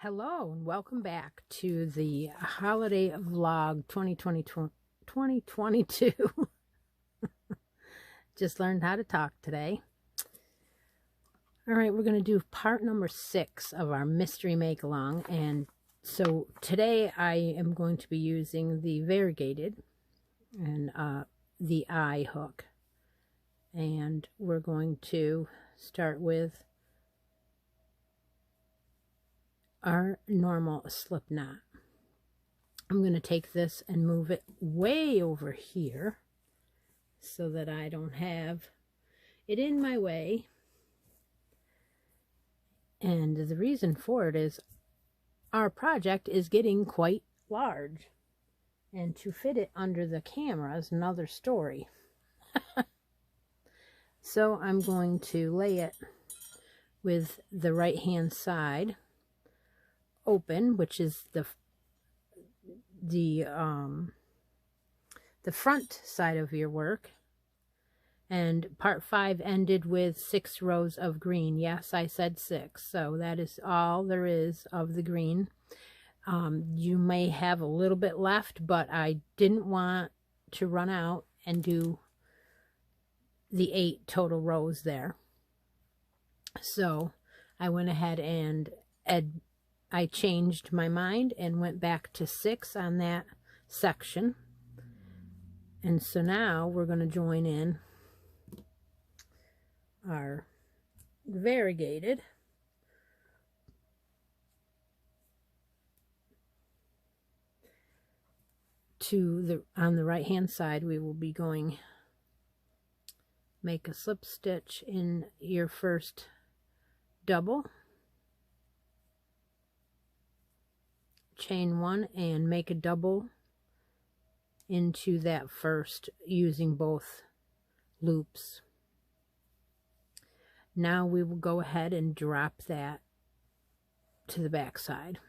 Hello and welcome back to the Holiday Vlog 2022. Just learned how to talk today. All right, we're going to do part number 6 of our mystery make along. And so today I am going to be using the variegated and the eye hook. And we're going to start with our normal slip knot. I'm going to take this and move it way over here so that I don't have it in my way. And the reason for it is our project is getting quite large, and to fit it under the camera is another story. So I'm going to lay it with the right hand side open, which is the front side of your work. And part 5 ended with 6 rows of green. Yes, I said 6, so that is all there is of the green. You may have a little bit left, but I didn't want to run out and do the 8 total rows there. So I went ahead and I changed my mind and went back to 6 on that section. And so now we're going to join in our variegated. On the right hand side, we will be going, make a slip stitch in your first double, chain 1 and make a double into that first using both loops. Now we will go ahead and drop that to the back side.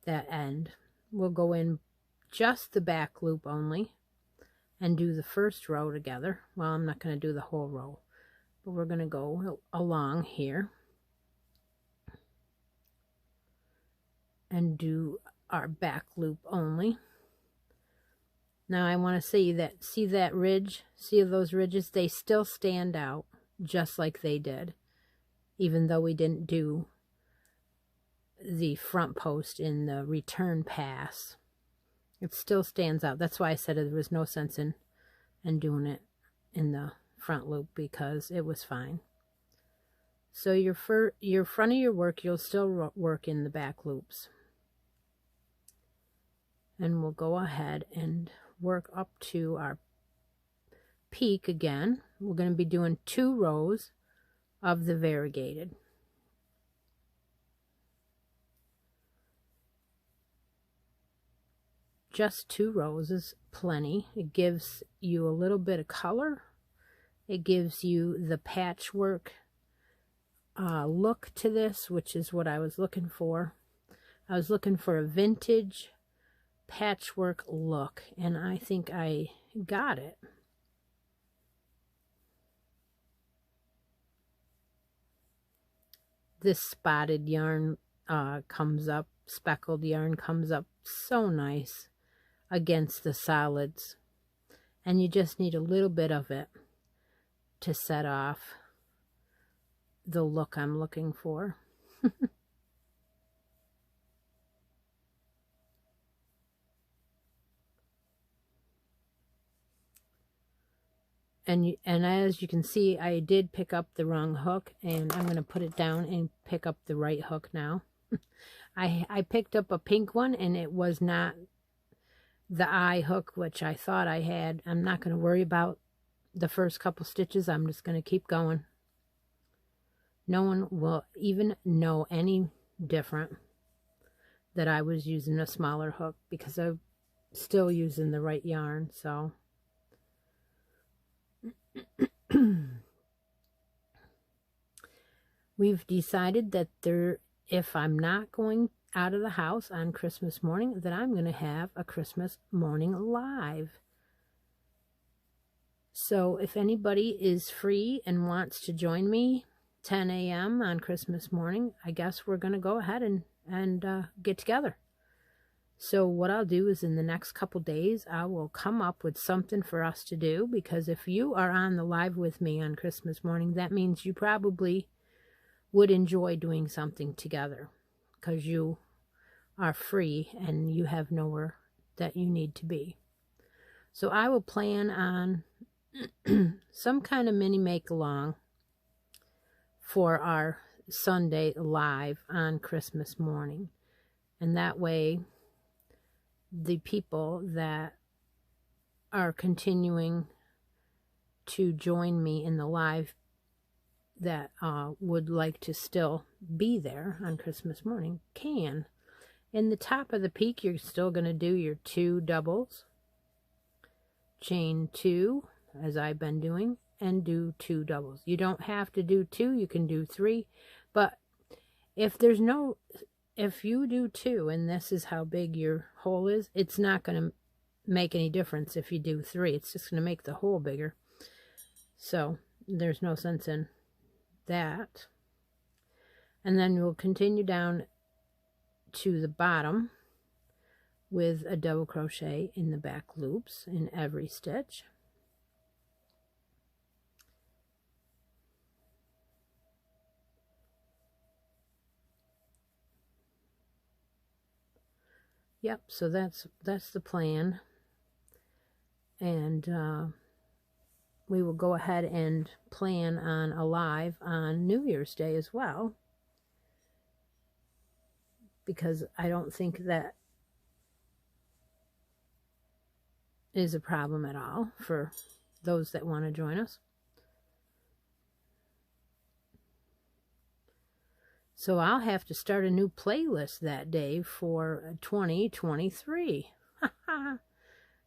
That end, we'll go in just the back loop only and do the first row together. Well, I'm not going to do the whole row, but we're going to go along here and do our back loop only. Now I want to see that ridge, see those ridges, they still stand out just like they did, even though we didn't do the front post in the return pass. It still stands out. That's why I said there was no sense in doing it in the front loop, because it was fine. So your front of your work, you'll still work in the back loops. And we'll go ahead and work up to our peak again. We're going to be doing 2 rows of the variegated. Just 2 rows is plenty. It gives you a little bit of color. It gives you the patchwork look to this, which is what I was looking for. I was looking for a vintage patchwork look, and I think I got it. This spotted yarn comes up, speckled yarn comes up so nice against the solids. and you just need a little bit of it to set off the look I'm looking for. And as you can see, I did pick up the wrong hook, and I'm going to put it down and pick up the right hook now. I picked up a pink one, and it was not the eye hook, which I thought I had. I'm not going to worry about the first couple stitches. I'm just going to keep going. No one will even know any different that I was using a smaller hook, because I'm still using the right yarn. So we've decided that if I'm not going out of the house on Christmas morning, that I'm going to have a Christmas morning live. So if anybody is free and wants to join me 10 a.m. on Christmas morning, I guess we're going to go ahead and get together. So what I'll do is in the next couple days, I will come up with something for us to do, because if you are on the live with me on Christmas morning, that means you probably would enjoy doing something together, because you are free and you have nowhere that you need to be. So I will plan on some kind of mini make-along for our Sunday live on Christmas morning. And that way, the people that are continuing to join me in the live that would like to still be there on Christmas morning can. In the top of the peak, you're still going to do your 2 doubles, chain 2, as I've been doing, and do 2 doubles. You don't have to do 2, you can do 3, but if you do 2 and this is how big your hole is, it's not going to make any difference if you do 3. It's just going to make the hole bigger. So there's no sense in that. And then we'll continue down to the bottom with a double crochet in the back loops in every stitch. Yep, so that's the plan. And we will go ahead and plan on a live on New Year's Day as well, because I don't think that is a problem at all for those that want to join us. So I'll have to start a new playlist that day for 2023.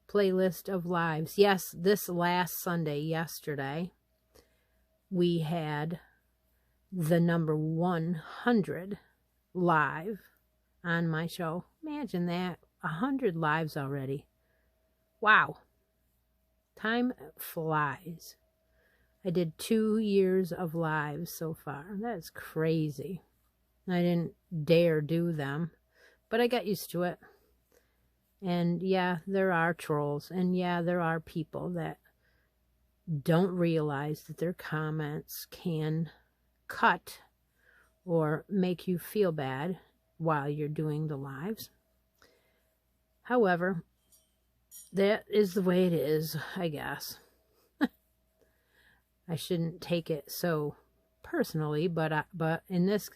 Playlist of lives. Yes, this last Sunday, yesterday, we had the number 100 live on my show. Imagine that, 100 lives already. Wow. Time flies. I did 2 years of lives so far. That's crazy. I didn't dare do them, but I got used to it. And yeah, there are trolls, and yeah, there are people that don't realize that their comments can cut or make you feel bad while you're doing the lives. However, that is the way it is, I guess. I shouldn't take it so personally, but in this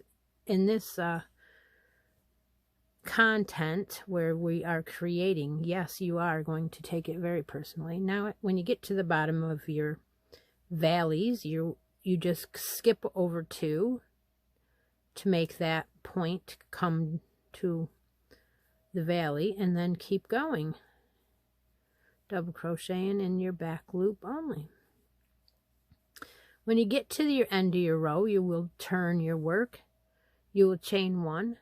content where we are creating, yes, you are going to take it very personally. Now, when you get to the bottom of your valleys, you just skip over 2 to make that point come to the valley, and then keep going, double crocheting in your back loop only. When you get to your end of your row, you will turn your work, you will chain 1,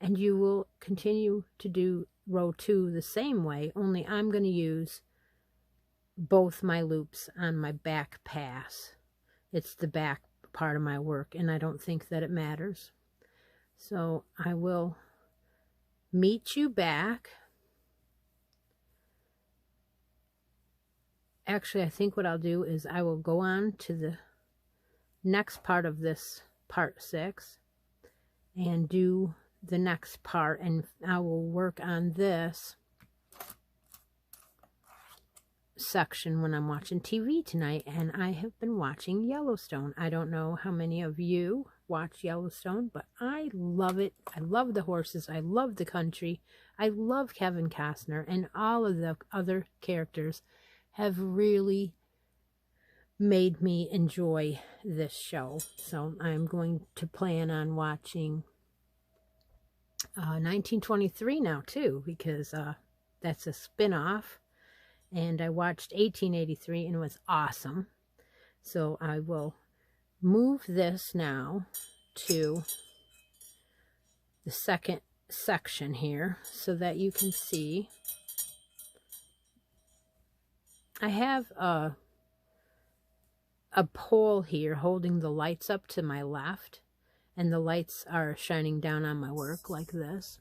and you will continue to do row 2 the same way, only I'm going to use both my loops on my back pass. It's the back part of my work, and I don't think that it matters. So I will meet you back actually, I think what I'll do is I will go on to the next part of this part 6 and do the next part, and I will work on this section when I'm watching TV tonight. And I have been watching Yellowstone. I don't know how many of you watch Yellowstone, but I love it. I love the horses. I love the country. I love Kevin Costner, and all of the other characters have really made me enjoy this show. So I'm going to plan on watching 1923 now too, because that's a spin-off. And I watched 1883 and it was awesome. So I will move this now to the second section here so that you can see. I have a pole here holding the lights up to my left, and the lights are shining down on my work like this.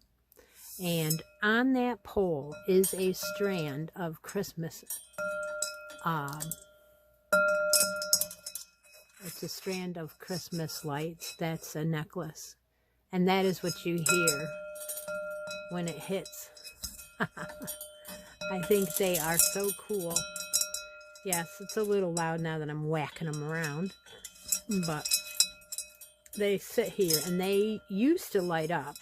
And on that pole is a strand of Christmas. It's a strand of Christmas lights. That's a necklace. And that is what you hear when it hits. I think they are so cool. Yes, it's a little loud now that I'm whacking them around. But they sit here, and they used to light up.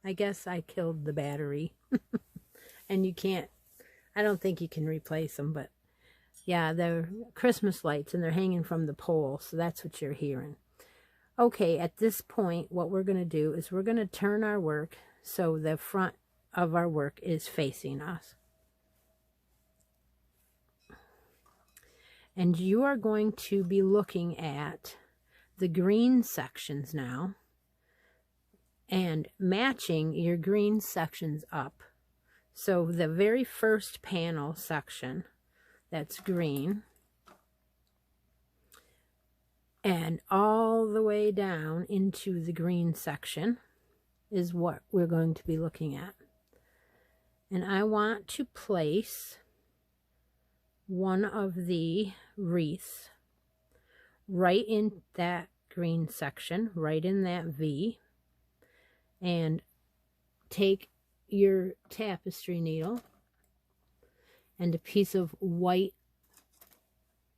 I guess I killed the battery. And you can't, I don't think you can replace them, but yeah, they're Christmas lights, and they're hanging from the pole, so that's what you're hearing. Okay, at this point, what we're going to do is we're going to turn our work so the front of our work is facing us. And you are going to be looking at the green sections now, and matching your green sections up. So the very first panel section, that's green, and all the way down into the green section is what we're going to be looking at. And I want to place one of the wreaths right in that green section, right in that V, and take your tapestry needle and a piece of white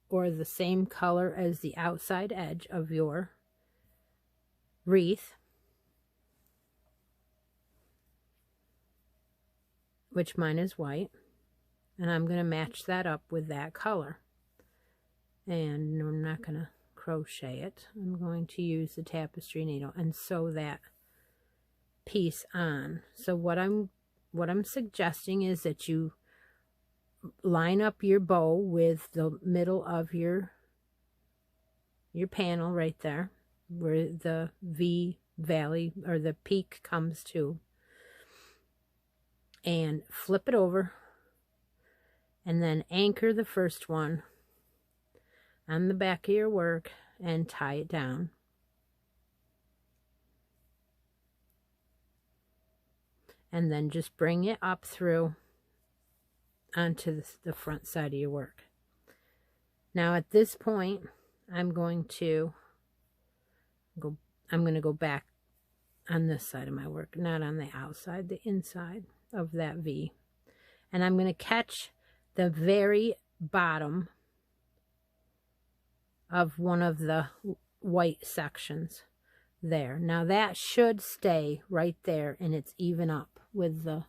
or the same color as the outside edge of your wreath, which mine is white, and I'm going to match that up with that color. And I'm not going to crochet it. I'm going to use the tapestry needle and sew that piece on. So what I'm suggesting is that you line up your bow with the middle of your panel right there, where the V valley or the peak comes to, and flip it over, and then anchor the first one on the back of your work and tie it down. And then just bring it up through onto the front side of your work. Now at this point, I'm going to go back on this side of my work, not on the outside, the inside of that V. And I'm going to catch the very bottom of one of the white sections there. Now that should stay right there, and it's even up with the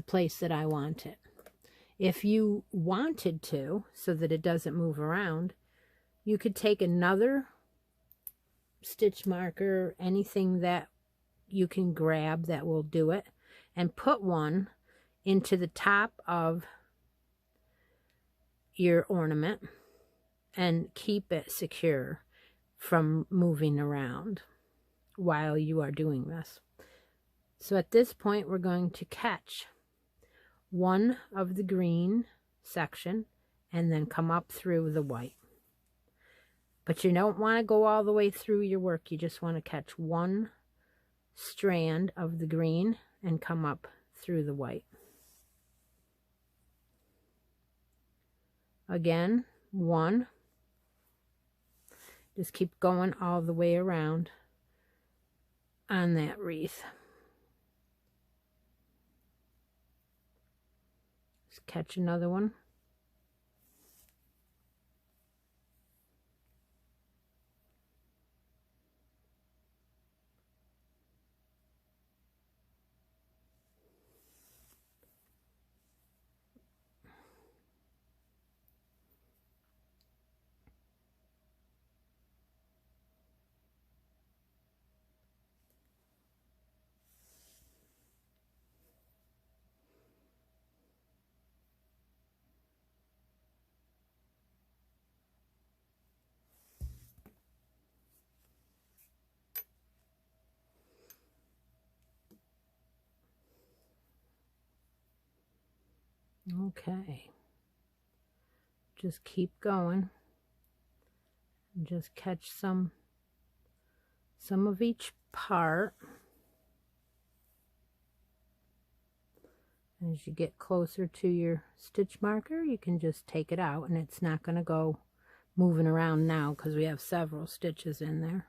place that I want it. If you wanted to, so that it doesn't move around, you could take another stitch marker, anything that you can grab that will do it, and put one into the top of your ornament and keep it secure from moving around while you are doing this. So at this point, we're going to catch one of the green section and then come up through the white. But you don't want to go all the way through your work. You just want to catch one strand of the green and come up through the white. Again, 1. Just keep going all the way around on that wreath. Just catch another one. Okay, just keep going and just catch some of each part. As you get closer to your stitch marker, you can just take it out, and it's not going to go moving around now because we have several stitches in there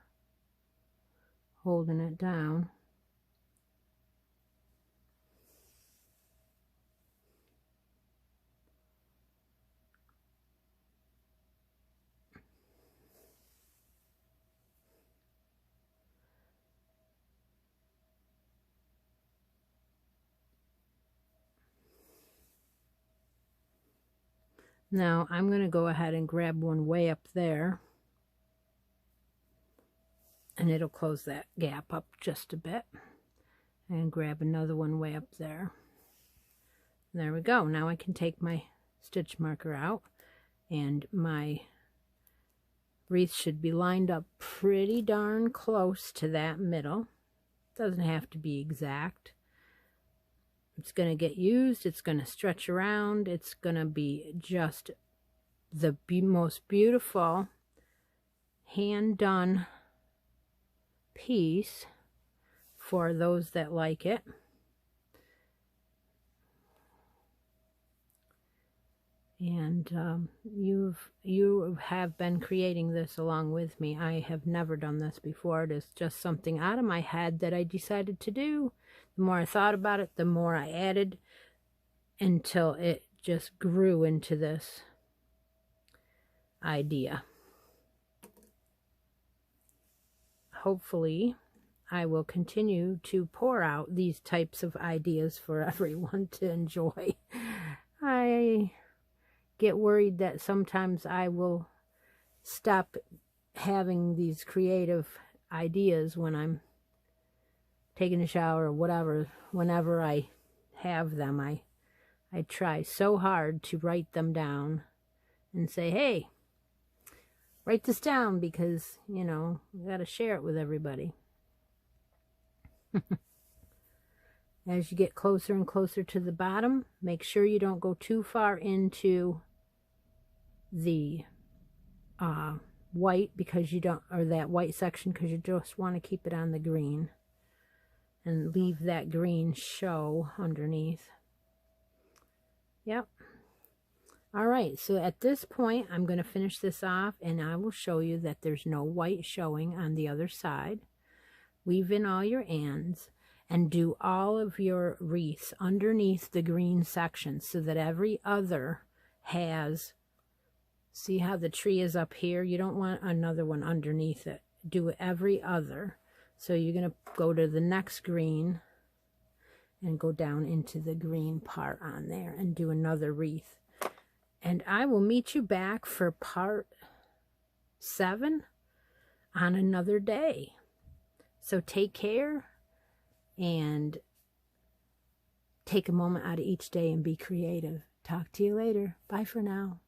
holding it down. Now I'm going to go ahead and grab one way up there, and it'll close that gap up just a bit, and grab another one way up there. There we go. Now I can take my stitch marker out, and my wreath should be lined up pretty darn close to that middle. Doesn't have to be exact. It's going to get used, it's going to stretch around, it's going to be just the most beautiful hand-done piece for those that like it. And you have been creating this along with me. I have never done this before. It is just something out of my head that I decided to do. The more I thought about it, the more I added, until it just grew into this idea. Hopefully, I will continue to pour out these types of ideas for everyone to enjoy. I get worried that sometimes I will stop having these creative ideas when I'm taking a shower or whatever. Whenever I have them, I try so hard to write them down and say, hey, write this down, because, you know, you got to share it with everybody. As you get closer and closer to the bottom, make sure you don't go too far into the white, because you don't, or that white section, because you just want to keep it on the green and leave that green show underneath. Yep. All right, so at this point, I'm going to finish this off, and I will show you that there's no white showing on the other side. Weave in all your ends and do all of your wreaths underneath the green section, so that every other has, see how the tree is up here? You don't want another one underneath it. Do every other. So you're going to go to the next green and go down into the green part on there and do another wreath. And I will meet you back for part 7 on another day. So take care and take a moment out of each day and be creative. Talk to you later. Bye for now.